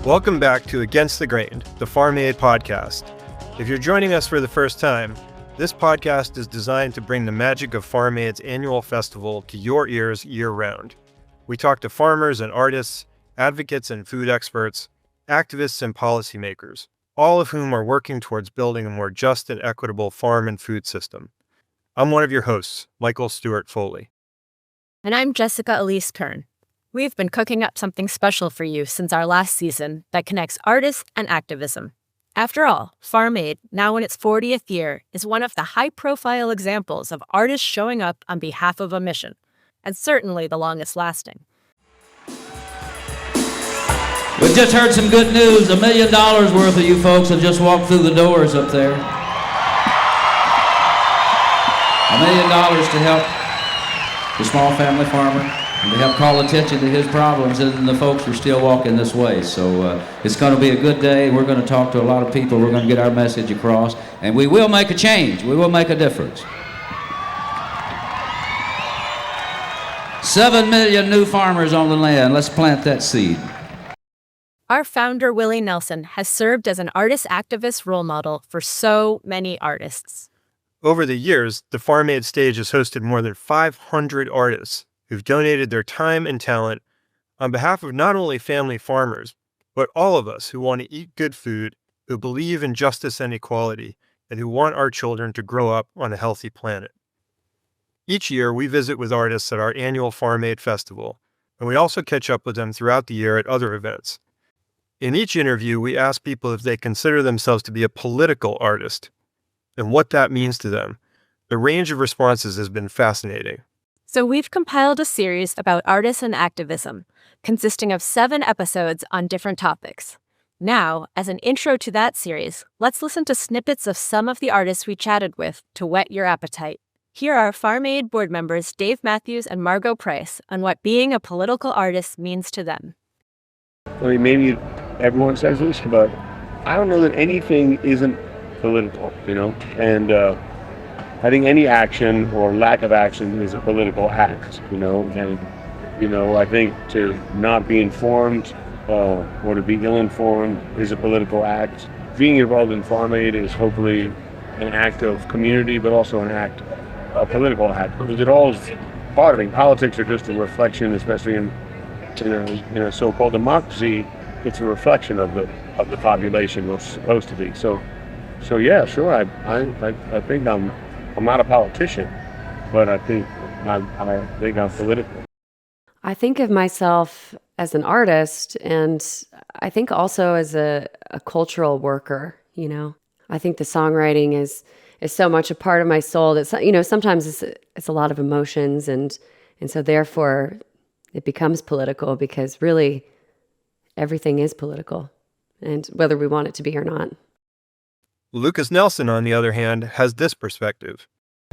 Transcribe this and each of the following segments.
Welcome back to Against the Grain, the Farm Aid podcast. If you're joining us for the first time, this podcast is designed to bring the magic of Farm Aid's annual festival to your ears year-round. We talk to farmers and artists, advocates and food experts, activists and policymakers, all of whom are working towards building a more just and equitable farm and food system. I'm one of your hosts, Michael Stewart Foley. And I'm Jessica Elise Kern. We've been cooking up something special for you since our last season that connects artists and activism. After all, Farm Aid, now in its 40th year, is one of the high-profile examples of artists showing up on behalf of a mission, and certainly the longest lasting. We just heard some good news. $1 million worth of you folks have just walked through the doors up there. $1 million to help the small family farmer, and to help call attention to his problems, and the folks are still walking this way. So it's going to be a good day. We're going to talk to a lot of people. We're going to get our message across, and we will make a change. We will make a difference. 7 million new farmers on the land. Let's plant that seed. Our founder, Willie Nelson, has served as an artist-activist role model for so many artists. Over the years, the Farm Aid stage has hosted more than 500 artists who've donated their time and talent on behalf of not only family farmers, but all of us who want to eat good food, who believe in justice and equality, and who want our children to grow up on a healthy planet. Each year, we visit with artists at our annual Farm Aid Festival, and we also catch up with them throughout the year at other events. In each interview, we ask people if they consider themselves to be a political artist, and what that means to them. The range of responses has been fascinating. So we've compiled a series about artists and activism, consisting of 7 episodes on different topics. Now, as an intro to that series, let's listen to snippets of some of the artists we chatted with to whet your appetite. Here are Farm Aid board members Dave Matthews and Margo Price on what being a political artist means to them. I mean, maybe everyone says this, but I don't know that anything isn't political, and I think any action or lack of action is a political act, and, I think to not be informed or to be ill-informed is a political act. Being involved in Farm Aid is hopefully an act of community, but also a political act, because it all is part of it. Politics are just a reflection, especially in a so-called democracy. It's a reflection of the population, or supposed to be. So yeah, sure. I think I'm not a politician, but I think I'm political. I think of myself as an artist, and I think also as a cultural worker. I think the songwriting is so much a part of my soul that sometimes it's a lot of emotions, and so therefore it becomes political, because really everything is political, and whether we want it to be or not. Lucas Nelson, on the other hand, has this perspective.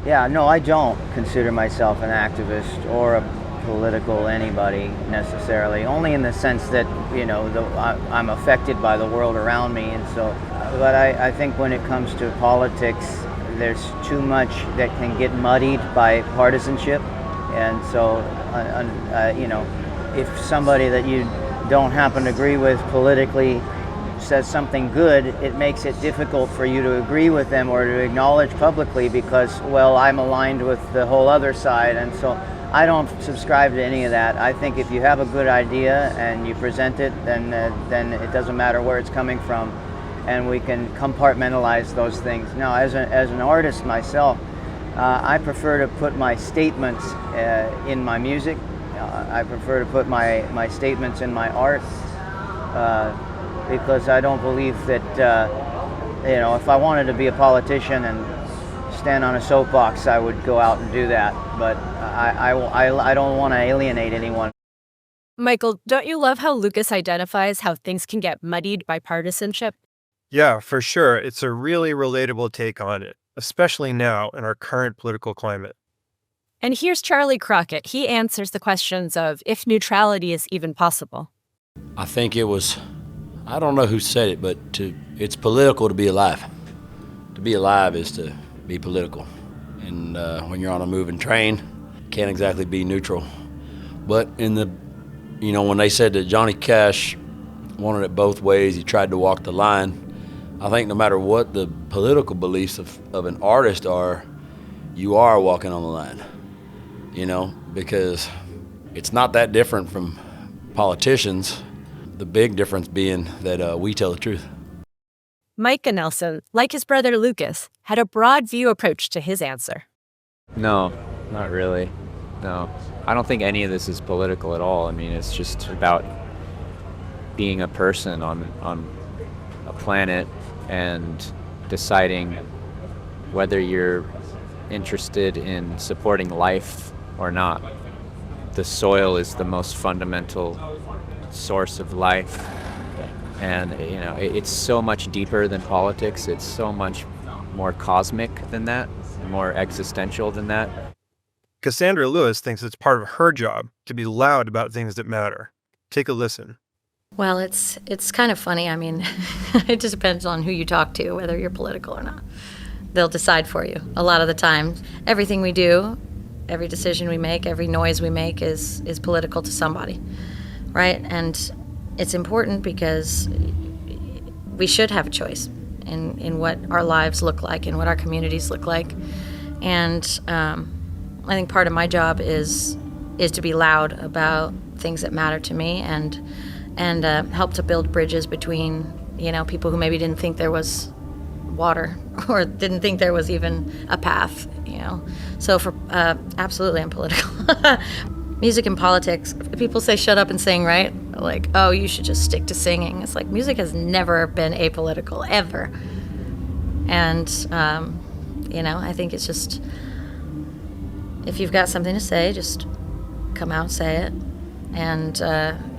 Yeah, no, I don't consider myself an activist or a political anybody necessarily, only in the sense that, I'm affected by the world around me, and so, but I think when it comes to politics, there's too much that can get muddied by partisanship, and so, if somebody that you don't happen to agree with politically says something good, it makes it difficult for you to agree with them or to acknowledge publicly, because, well, I'm aligned with the whole other side, and so I don't subscribe to any of that. I think if you have a good idea and you present it, then it doesn't matter where it's coming from, and we can compartmentalize those things. Now, as an artist myself, I prefer to put my statements in my music. I prefer to put my statements in my art, because I don't believe that, if I wanted to be a politician and stand on a soapbox, I would go out and do that. But I don't want to alienate anyone. Michael, don't you love how Lucas identifies how things can get muddied by partisanship? Yeah, for sure. It's a really relatable take on it, especially now in our current political climate. And here's Charlie Crockett. He answers the questions of if neutrality is even possible. I think it was, I don't know who said it, but it's political to be alive. To be alive is to be political. And when you're on a moving train, can't exactly be neutral. But when they said that Johnny Cash wanted it both ways. He tried to walk the line. I think no matter what the political beliefs of an artist are, you are walking on the line, because it's not that different from politicians. The big difference being that we tell the truth. Micah Nelson, like his brother Lucas, had a broad view approach to his answer. No, not really. No. I don't think any of this is political at all. I mean, it's just about being a person on a planet and deciding whether you're interested in supporting life or not. The soil is the most fundamental source of life. And, it's so much deeper than politics. It's so much more cosmic than that, more existential than that. Cassandra Lewis thinks it's part of her job to be loud about things that matter. Take a listen. Well, it's kind of funny. I mean, it just depends on who you talk to, whether you're political or not. They'll decide for you. A lot of the time, everything we do, every decision we make, every noise we make is political to somebody, right? And it's important because we should have a choice in what our lives look like and what our communities look like. And I think part of my job is to be loud about things that matter to me and help to build bridges between, people who maybe didn't think there was water or didn't think there was even a path, So absolutely I'm political. Music and politics, people say shut up and sing, right? Like, oh, you should just stick to singing. It's like music has never been apolitical, ever. And, I think it's just, if you've got something to say, just come out and say it. And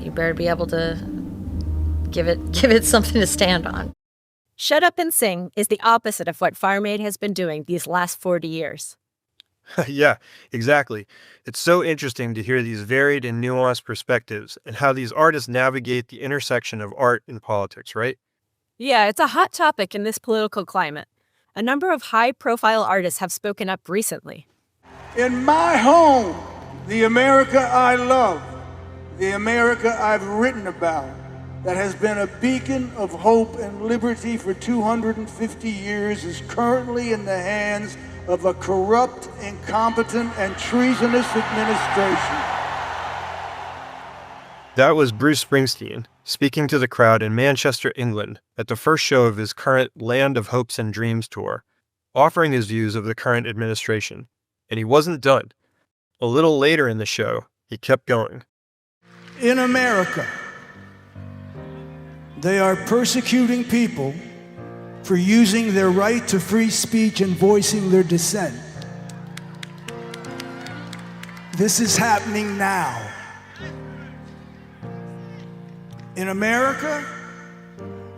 you better be able to give it something to stand on. Shut up and sing is the opposite of what Farm Aid has been doing these last 40 years. Yeah, exactly. It's so interesting to hear these varied and nuanced perspectives and how these artists navigate the intersection of art and politics, right? Yeah, it's a hot topic in this political climate. A number of high-profile artists have spoken up recently. In my home, the America I love, the America I've written about, that has been a beacon of hope and liberty for 250 years, is currently in the hands of a corrupt, incompetent, and treasonous administration. That was Bruce Springsteen speaking to the crowd in Manchester, England, at the first show of his current Land of Hopes and Dreams tour, offering his views of the current administration. And he wasn't done. A little later in the show, he kept going. In America, they are persecuting people for using their right to free speech and voicing their dissent. This is happening now. In America,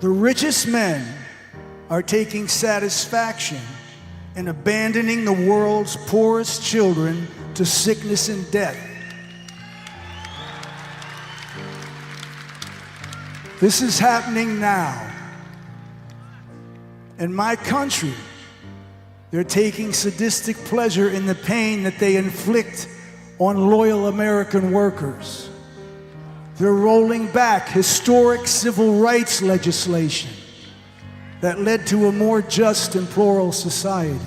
the richest men are taking satisfaction in abandoning the world's poorest children to sickness and death. This is happening now. In my country, they're taking sadistic pleasure in the pain that they inflict on loyal American workers. They're rolling back historic civil rights legislation that led to a more just and plural society.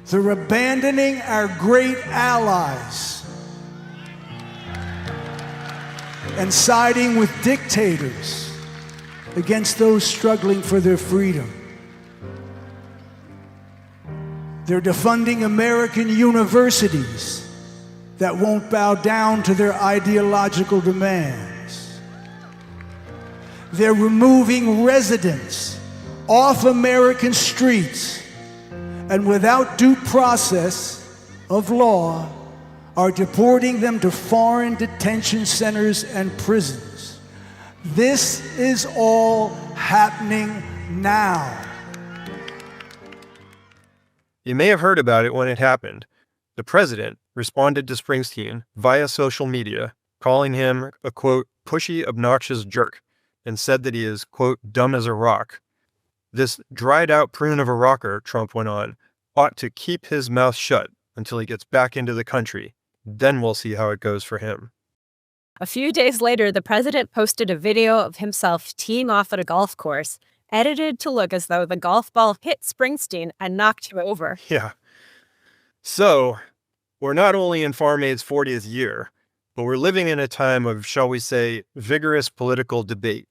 They're abandoning our great allies and siding with dictators against those struggling for their freedom. They're defunding American universities that won't bow down to their ideological demands. They're removing residents off American streets and without due process of law are deporting them to foreign detention centers and prisons. This is all happening now. You may have heard about it when it happened. The president responded to Springsteen via social media, calling him a, quote, pushy, obnoxious jerk, and said that he is, quote, dumb as a rock. This dried-out prune of a rocker, Trump went on, ought to keep his mouth shut until he gets back into the country. Then we'll see how it goes for him. A few days later, the president posted a video of himself teeing off at a golf course, edited to look as though the golf ball hit Springsteen and knocked him over. Yeah. So, we're not only in Farm Aid's 40th year, but we're living in a time of, shall we say, vigorous political debate,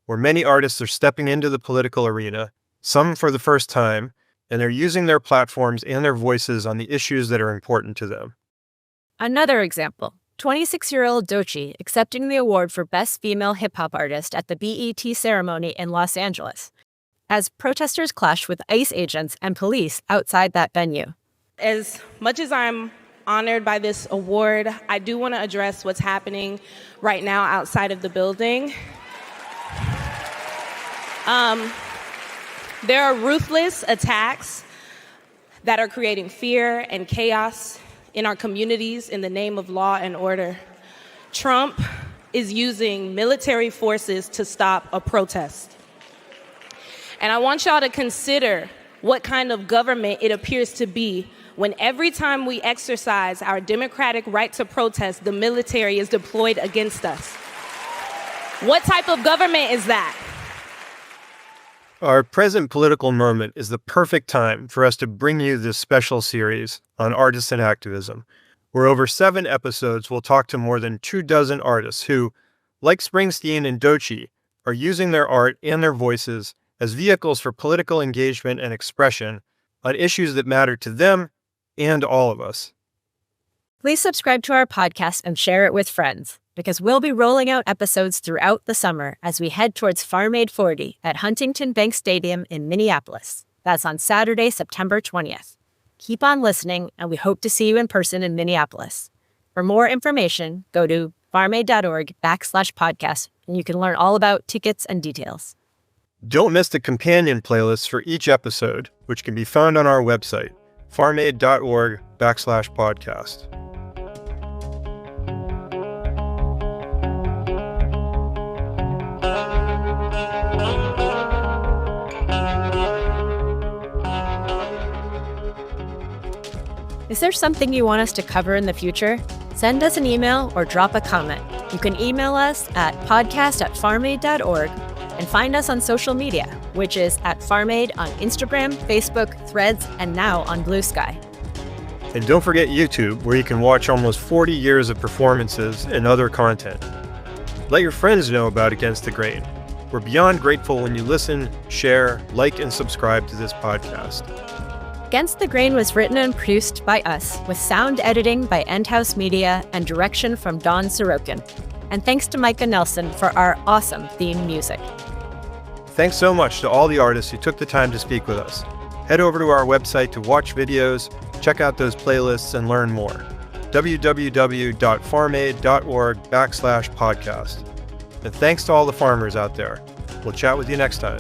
where many artists are stepping into the political arena, some for the first time, and they're using their platforms and their voices on the issues that are important to them. Another example, 26-year-old Doechii accepting the award for Best Female Hip-Hop Artist at the BET ceremony in Los Angeles, as protesters clashed with ICE agents and police outside that venue. As much as I'm honored by this award, I do want to address what's happening right now outside of the building. There are ruthless attacks that are creating fear and chaos in our communities in the name of law and order. Trump is using military forces to stop a protest. And I want y'all to consider what kind of government it appears to be when every time we exercise our democratic right to protest, the military is deployed against us. What type of government is that? Our present political moment is the perfect time for us to bring you this special series on artists and activism, where over 7 episodes we'll talk to more than 24 artists who, like Springsteen and Doechii, are using their art and their voices as vehicles for political engagement and expression on issues that matter to them and all of us. Please subscribe to our podcast and share it with friends, because we'll be rolling out episodes throughout the summer as we head towards Farm Aid 40 at Huntington Bank Stadium in Minneapolis. That's on Saturday, September 20th. Keep on listening, and we hope to see you in person in Minneapolis. For more information, go to farmaid.org/podcast, and you can learn all about tickets and details. Don't miss the companion playlists for each episode, which can be found on our website, farmaid.org/podcast. Is there something you want us to cover in the future? Send us an email or drop a comment. You can email us at podcast@farmaid.org and find us on social media, which is @FarmAid on Instagram, Facebook, Threads, and now on Blue Sky. And don't forget YouTube, where you can watch almost 40 years of performances and other content. Let your friends know about Against the Grain. We're beyond grateful when you listen, share, like, and subscribe to this podcast. Against the Grain was written and produced by us, with sound editing by Endhouse Media and direction from Dawn Sorokin. And thanks to Micah Nelson for our awesome theme music. Thanks so much to all the artists who took the time to speak with us. Head over to our website to watch videos, check out those playlists, and learn more. www.farmaid.org/podcast. And thanks to all the farmers out there. We'll chat with you next time.